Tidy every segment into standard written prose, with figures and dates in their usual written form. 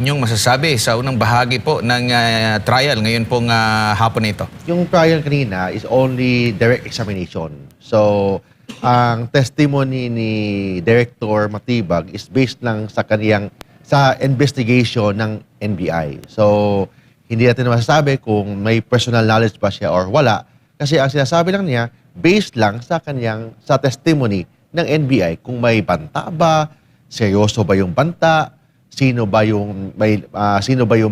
Inyong masasabi sa unang bahagi po ng trial ngayon pong hapon na ito? Yung trial kanina is only direct examination. So, ang testimony ni Director Matibag is based lang sa kaniyang sa investigation ng NBI. So, hindi natin masasabi kung may personal knowledge ba siya or wala. Kasi ang sinasabi lang niya, based lang sa kaniyang sa testimony ng NBI kung may banta ba, seryoso ba yung banta, sino ba yung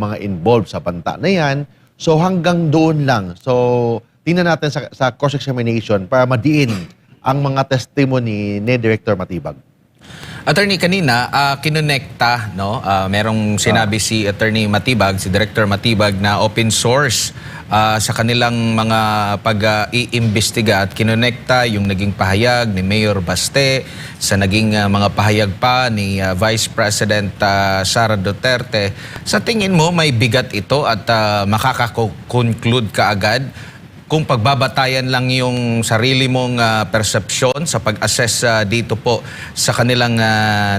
mga involved sa banta na yan. So hanggang doon lang. So tingnan natin sa cross examination para madiin ang mga testimony ni Director Matibag. Attorney, kanina kinonekta, no? Merong sinabi si Attorney Matibag, si Director Matibag na open source sa kanilang mga pag-iimbestiga at kinonekta yung naging pahayag ni Mayor Baste sa naging mga pahayag pa ni Vice President Sara Duterte. Sa tingin mo may bigat ito at makaka-conclude ka agad kung pagbabatayan lang yung sarili mong persepsyon sa pag-assess dito po sa kanilang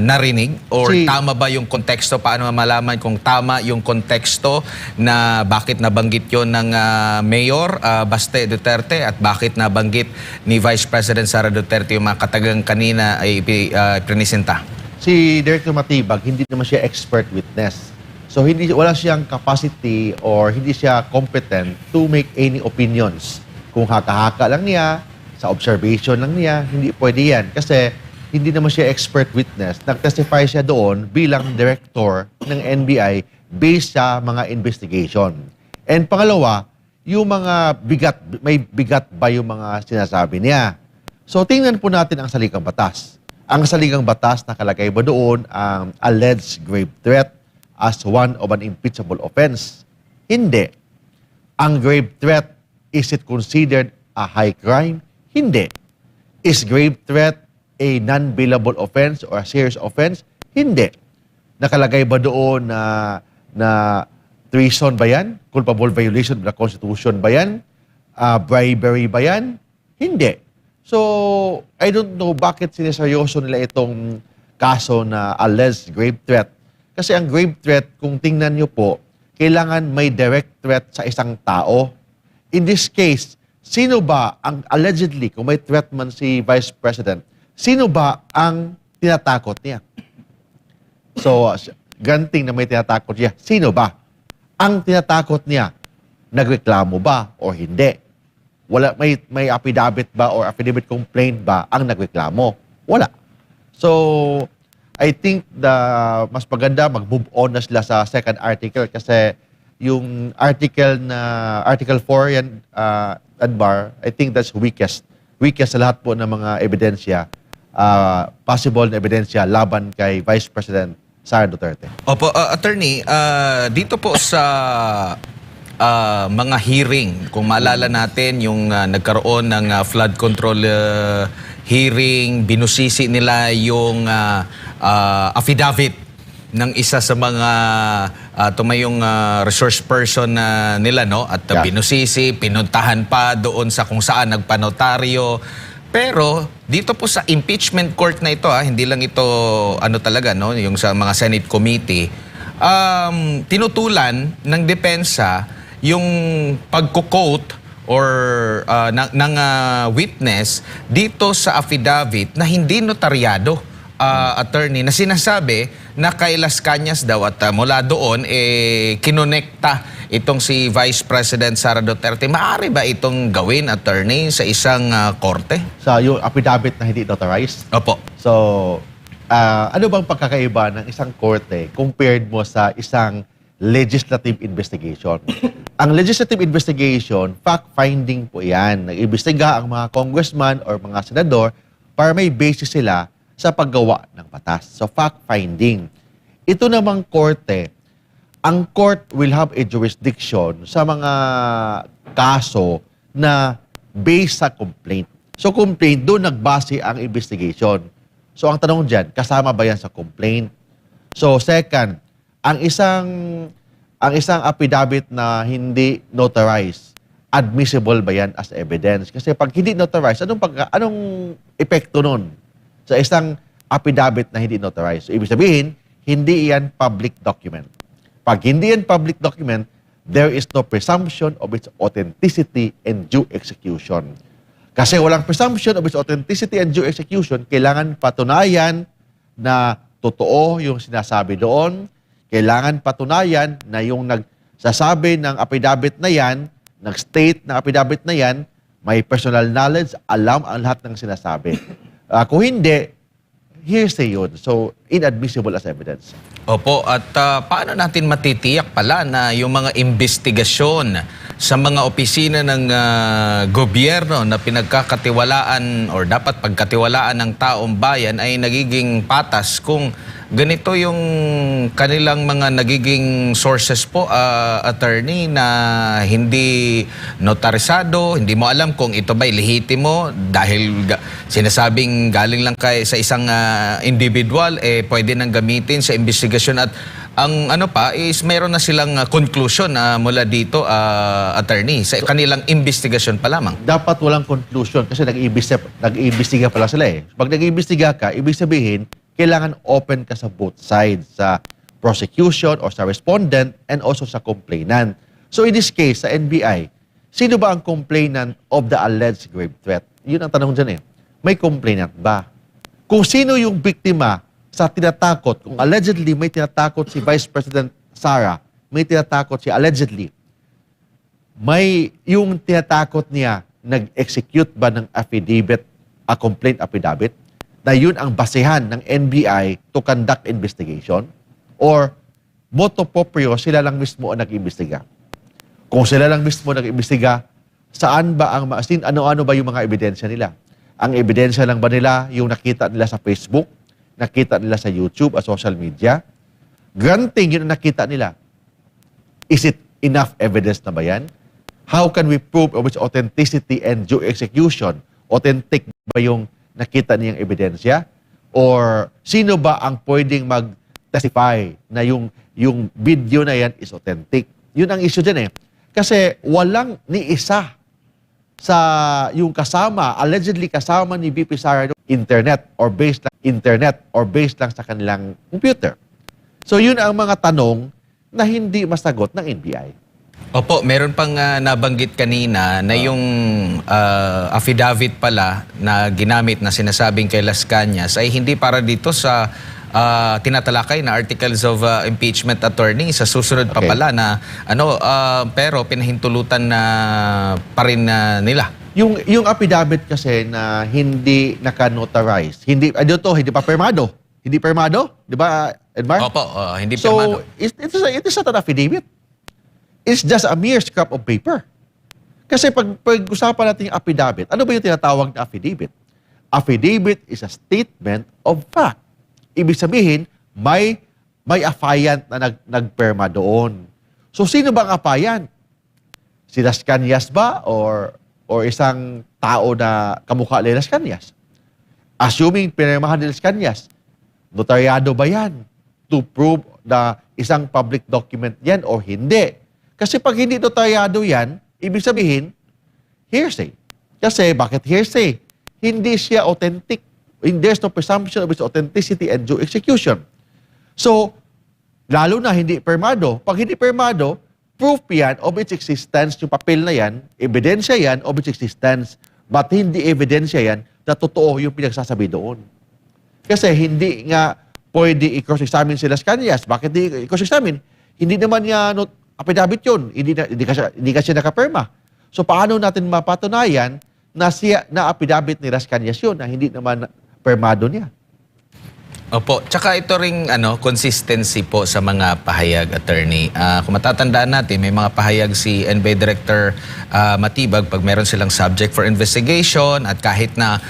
narinig? Or tama ba yung konteksto? Paano malaman kung tama yung konteksto na bakit nabanggit yon ng Mayor Baste Duterte at bakit nabanggit ni Vice President Sara Duterte yung mga katagang kanina ay presenta? Si Director Matibag, hindi naman siya expert witness. So wala siyang capacity or hindi siya competent to make any opinions. Kung haka-haka lang niya, sa observation lang niya, hindi pwede yan. Kasi hindi naman siya expert witness. Nag-testify siya doon bilang director ng NBI based sa mga investigation. And pangalawa, yung mga bigat, may bigat ba yung mga sinasabi niya? So tingnan po natin ang saligang batas. Ang saligang batas nakalagay ba doon ang alleged grave threat as one of an impeachable offense? Hindi. Ang grave threat, is it considered a high crime? Hindi. Is grave threat a non-bailable offense or a serious offense? Hindi. Nakalagay ba doon na treason ba yan? Culpable violation of the Constitution ba yan? Bribery ba yan? Hindi. So, I don't know bakit sineseryoso nila itong kaso na alleged grave threat. Kasi ang grave threat, kung tingnan nyo po, kailangan may direct threat sa isang tao. In this case, sino ba ang allegedly, kung may threat man si Vice President, sino ba ang tinatakot niya? So, granting na may tinatakot niya, sino ba? Ang tinatakot niya, nagreklamo ba o hindi? May affidavit ba or affidavit complaint ba ang nagreklamo? Wala. So, I think mas maganda mag-move on na sila sa second article kasi yung Article 4 yan, Adbar, I think that's weakest. Weakest sa lahat po ng mga ebidensya, possible na ebidensya laban kay Vice President Sara Duterte. Opo, Attorney, dito po sa mga hearing, kung maalala natin yung nagkaroon ng flood control hearing, binusisi nila yung affidavit ng isa sa mga tumayong resource person nila, no? At binusisi, pinuntahan pa doon sa kung saan nagpanotaryo. Pero dito po sa impeachment court na ito, hindi lang ito ano talaga, no? Yung sa mga Senate committee, tinutulan ng depensa yung pagko-quote or ng witness dito sa affidavit na hindi notaryado, attorney, na sinasabi na kay Las Cañas daw at mula doon kinonekta itong si Vice President Sara Duterte. Maaari ba itong gawin, attorney, sa isang korte? Sa yung affidavit na hindi notarized? Opo. So, ano bang pagkakaiba ng isang korte compared mo sa isang legislative investigation? Ang legislative investigation, fact-finding po yan. Nag-imbestiga ang mga congressman or mga senador para may basis sila sa paggawa ng batas. So, fact-finding. Ito namang korte, ang court will have a jurisdiction sa mga kaso na based sa complaint. So, complaint, doon nagbase ang investigation. So, ang tanong dyan, kasama ba yan sa complaint? So, second, ang isang affidavit na hindi notarized, admissible ba yan as evidence? Kasi pag hindi notarized, anong epekto nun sa isang affidavit na hindi notarized? So, ibig sabihin, hindi yan public document. Pag hindi yan public document, there is no presumption of its authenticity and due execution. Kasi walang presumption of its authenticity and due execution, kailangan patunayan na totoo yung sinasabi doon, kailangan patunayan na yung nagsasabi ng affidavit na yan, nag-state ng affidavit na yan, may personal knowledge, alam ang lahat ng sinasabi. Kung hindi, hearsay yun. So, inadmissible as evidence. Opo, at paano natin matitiyak pala na yung mga investigasyon sa mga opisina ng gobyerno na pinagkakatiwalaan or dapat pagkatiwalaan ng taong bayan ay nagiging patas kung ganito yung kanilang mga nagiging sources po, attorney, na hindi notarisado, hindi mo alam kung ito ba'y lehitimo dahil sinasabing galing lang sa isang individual, pwede nang gamitin sa investigasyon at ang ano pa is mayroon na silang conclusion mula dito, attorney, sa kanilang investigasyon pa lamang. Dapat walang conclusion kasi nag-iimbestiga pala sila eh. Pag nag-iimbestiga ka, ibig sabihin, kailangan open ka sa both sides, sa prosecution or sa respondent and also sa complainant. So in this case, sa NBI, sino ba ang complainant of the alleged grave threat? Yun ang tanong dyan eh. May complainant ba? Kung sino yung biktima sa tinatakot, kung allegedly may tinatakot si Vice President Sara, may tinatakot si allegedly, may yung tinatakot niya, nag-execute ba ng affidavit, a complaint affidavit, na yun ang basehan ng NBI to conduct investigation? Or motu proprio, sila lang mismo ang nag-imbestiga? Kung sila lang mismo nag-imbestiga, saan ba ang ano-ano ba yung mga ebidensya nila? Ang ebidensya lang ba nila yung nakita nila sa Facebook, nakita nila sa YouTube at social media? Granting yun ang nakita nila, is it enough evidence na ba yan? How can we prove of its authenticity and due execution? Authentic ba yung nakita niyang ebidensya? Or sino ba ang pwedeng mag-testify na yung video na yan is authentic? Yun ang issue dyan eh. Kasi walang ni isa sa yung kasama, allegedly kasama ni VP Sara, internet or based lang sa kanilang computer. So yun ang mga tanong na hindi masagot ng NBI. Opo, meron pang nabanggit kanina na yung affidavit pala na ginamit na sinasabing kay Las Cañas ay hindi para dito sa tinatalakay na articles of impeachment, attorney. Sa susunod pa pala na pero pinahintulutan na pa rin nila. Yung affidavit kasi na hindi naka-notarize, hindi pa permado. Hindi permado, di ba, Edmar? Opo, hindi permado. So, it is not an affidavit. It's just a mere scrap of paper. Kasi pag-usapan natin yung affidavit, ano ba yung tinatawag na affidavit? Affidavit is a statement of fact. Ibig sabihin, may affiant na nagperma doon. So, sino ba ang affiant? Si Las Cañas ba? Or isang tao na kamukha ni Las Cañas? Assuming pinirmahan ni Las Cañas, notaryado ba yan to prove na isang public document yan o hindi? Kasi pag hindi notaryado yan, ibig sabihin, hearsay. Kasi bakit hearsay? Hindi siya authentic. There's no presumption of its authenticity and due execution. So, lalo na hindi permado. Pag hindi permado, proof yan of its existence, yung papel na yan, ebidensya yan of its existence, but hindi ebidensya yan na totoo yung pinagsasabi doon. Kasi hindi nga pwede i-cross-examine si Las Cañas. Bakit di i-cross-examine? Hindi naman niya affidavit yun. Hindi kasi nakaperma. So, paano natin mapatunayan na affidavit ni Las Cañas yun na hindi naman permado niya? Opo, tsaka ito ring consistency po sa mga pahayag, attorney. Kung matatandaan natin, may mga pahayag si NBI Director Matibag pag meron silang subject for investigation at kahit na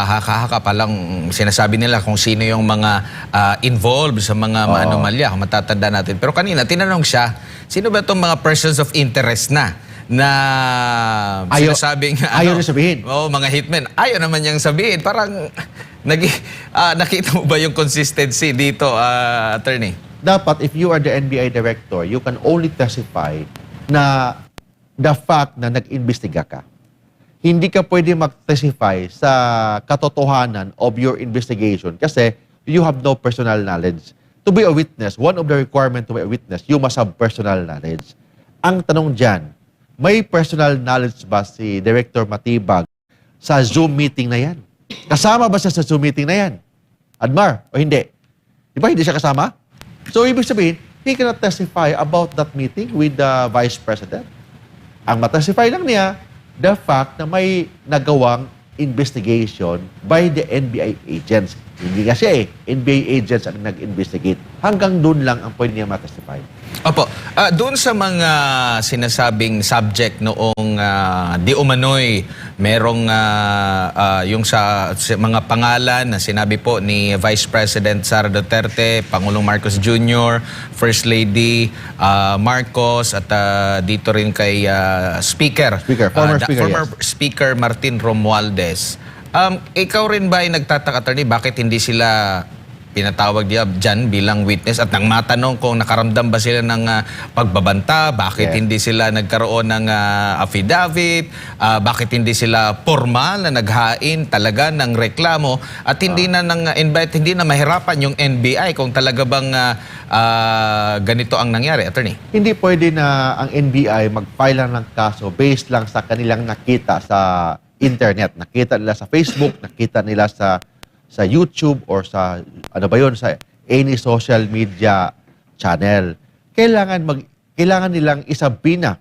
haka-haka palang sinasabi nila kung sino yung mga involved sa mga anomalya, kung matatandaan natin. Pero kanina, tinanong siya, sino ba itong mga persons of interest na sinasabing ayaw na sabihin. Mga hitmen. Ayaw naman niyang sabihin. Parang nakita mo ba yung consistency dito, attorney? Dapat, if you are the NBI director, you can only testify na the fact na nag-imbestiga ka. Hindi ka pwede mag-testify sa katotohanan of your investigation kasi you have no personal knowledge to be a witness, one of the requirements to be a witness, you must have personal knowledge. Ang tanong dyan, may personal knowledge ba si Director Matibag sa Zoom meeting na yan? Kasama ba siya sa Zoom meeting na yan? Admar, o hindi? Di ba hindi siya kasama? So, ibig sabihin, he cannot testify about that meeting with the Vice President. Ang matestify lang niya, the fact na may nagawang investigation by the NBI agents. Hindi kasi NBI agents ang nag-investigate. Hanggang doon lang ang pwede niya matestify. Opo. Doon sa mga sinasabing subject noong di umano'y merong yung sa mga pangalan na sinabi po ni Vice President Sara Duterte, Pangulong Marcos Jr., First Lady Marcos at dito rin kay Former Speaker Martin Romualdez. Ikaw rin ba ay nagtataka, attorney, bakit hindi sila pinatawag dyan bilang witness at nang matanong kung nakaramdam ba sila ng pagbabanta, bakit hindi sila nagkaroon ng affidavit, bakit hindi sila formal na naghain talaga ng reklamo at hindi na invite, hindi na mahirapan yung NBI kung talaga bang ganito ang nangyari, attorney? Hindi pwede na ang NBI mag-file lang ng kaso based lang sa kanilang nakita sa internet. Nakita nila sa Facebook, nakita nila sa YouTube or sa sa any social media channel. Kailangan nilang isabina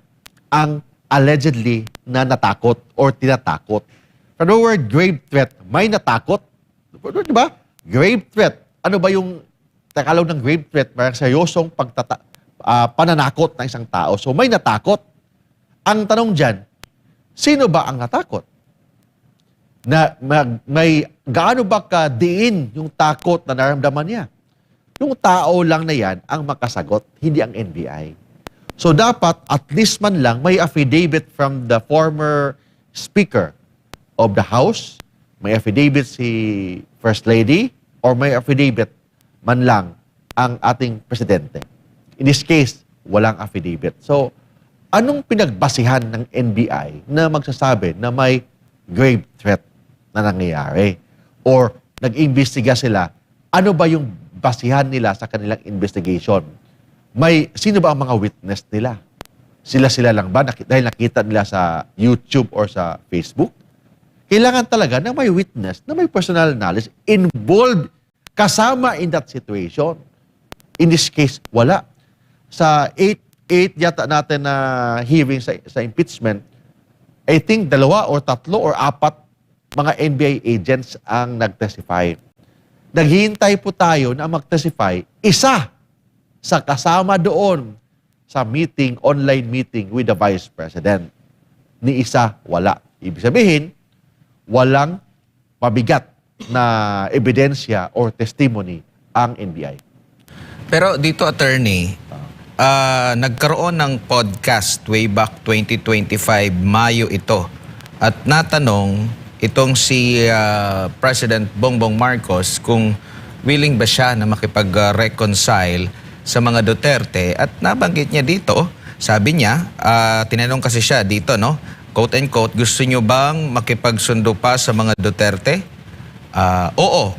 ang allegedly na natakot or tinatakot. For the word grave threat, may natakot. Di ba? Grave threat. Ano ba yung Tagalog ng grave threat? Parang seryosong pananakot ng isang tao. So may natakot. Ang tanong dyan, sino ba ang natakot? May gaano ba kadiin yung takot na naramdaman niya? Yung tao lang na yan ang makasagot, hindi ang NBI. So dapat at least man lang may affidavit from the former Speaker of the House, may affidavit si First Lady, or may affidavit man lang ang ating Presidente. In this case, walang affidavit. So, anong pinagbasihan ng NBI na magsasabi na may grave threat na nangyayari? Or nag-imbestiga sila, ano ba yung basihan nila sa kanilang investigation? Sino ba ang mga witness nila? Sila lang ba? Dahil nakita nila sa YouTube or sa Facebook? Kailangan talaga na may witness, na may personal knowledge involved, kasama in that situation. In this case, wala. Sa 8 yata natin na hearing sa impeachment, I think 2 or 3 or 4 mga NBI agents ang nag-testify. Naghihintay po tayo na mag-testify, isa sa kasama doon sa meeting, online meeting with the Vice President. Ni isa, wala. Ibig sabihin, walang mabigat na ebidensya or testimony ang NBI. Pero dito, attorney, nagkaroon ng podcast way back 2025, Mayo ito. At natanong itong si President Bongbong Marcos kung willing ba siya na makipag-reconcile sa mga Duterte. At nabanggit niya dito, sabi niya, tinanong kasi siya dito, no? Quote and quote, gusto niyo bang makipagsundo pa sa mga Duterte? Oo.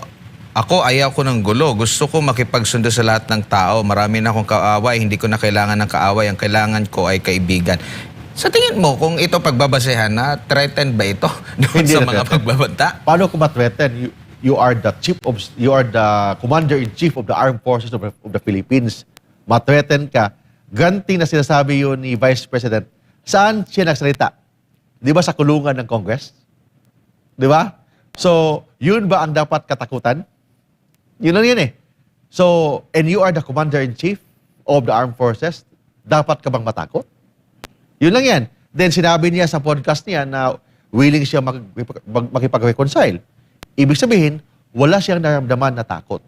Ako, ayaw ko ng gulo. Gusto ko makipagsundo sa lahat ng tao. Marami na akong kaaway. Hindi ko na kailangan ng kaaway. Ang kailangan ko ay kaibigan. Sa tingin mo, kung ito pagbabasehan na, threatened ba ito doon sa mga pagbabanta? Paano kung ma-threaten? You are the commander-in-chief of the armed forces of the Philippines. Ma-threaten ka. Ganti na sinasabi yun ni Vice President. Saan siya nagsalita? Di ba sa kulungan ng Congress? Di ba? So, yun ba ang dapat katakutan? Yun lang yan eh. So, and you are the commander-in-chief of the armed forces, dapat ka bang matakot? Yun lang yan. Then sinabi niya sa podcast niya na willing siya makipag-reconcile. Ibig sabihin, wala siyang naramdaman na takot.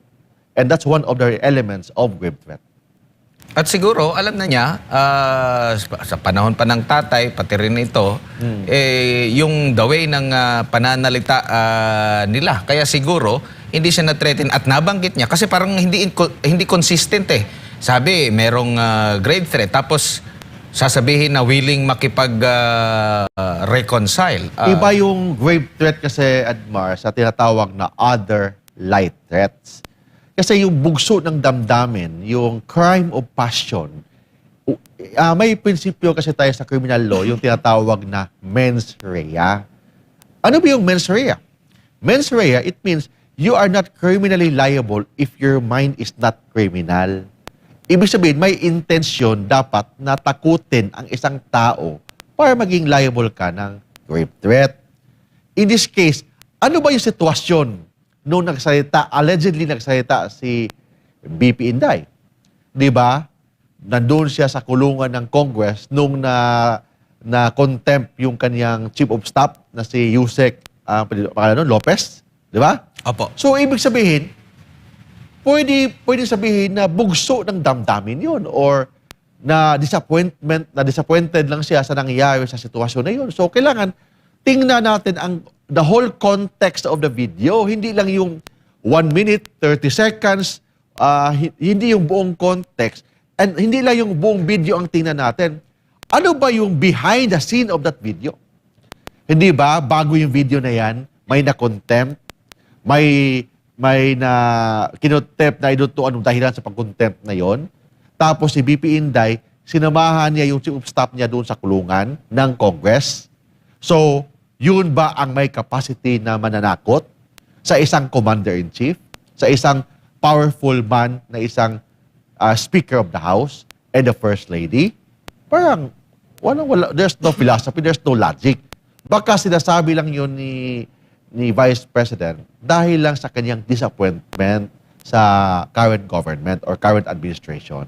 And that's one of the elements of grave threat. At siguro, alam na niya, sa panahon pa ng tatay, pati rin ito, yung the way ng pananalita nila. Kaya siguro, hindi siya na-threaten at nabanggit niya. Kasi parang hindi consistent eh. Sabi, merong grave threat. Tapos, sasabihin na willing makipag-reconcile. Iba yung grave threat kasi, Admar, sa tinatawag na other light threats. Kasi yung bugso ng damdamin, yung crime of passion, may prinsipyo kasi tayo sa criminal law, yung tinatawag na mens rea. Ano ba yung mens rea? Mens rea, it means you are not criminally liable if your mind is not criminal. Ibig sabihin, may intensyon dapat na takutin ang isang tao para maging liable ka ng rape threat. In this case, ano ba yung sitwasyon nung allegedly nagsalita si BP Inday? Di ba? Nandun siya sa kulungan ng Congress nung na contempt yung kanyang chief of staff na si Yusek Lopez. Di ba? Opo. So, ibig sabihin, pwede sabihin na bugso ng damdamin yun or na disappointed lang siya sa nangyayari sa sitwasyon na yun. So, kailangan tingnan natin the whole context of the video. Hindi lang yung 1 minute, 30 seconds, hindi yung buong context. And hindi lang yung buong video ang tingnan natin. Ano ba yung behind the scene of that video? Hindi ba, bago yung video na yan, may na-contempt, may na kinontempt na inutuan ng dahilan sa pag-contempt na yon. Tapos si BP Inday, sinamahan niya yung chief of staff niya doon sa kulungan ng Congress. So, yun ba ang may capacity na mananakot sa isang commander-in-chief, sa isang powerful man na isang Speaker of the House and the First Lady? Parang, there's no philosophy, there's no logic. Baka sinasabi lang yun ni Vice President dahil lang sa kanyang disappointment sa current government or current administration.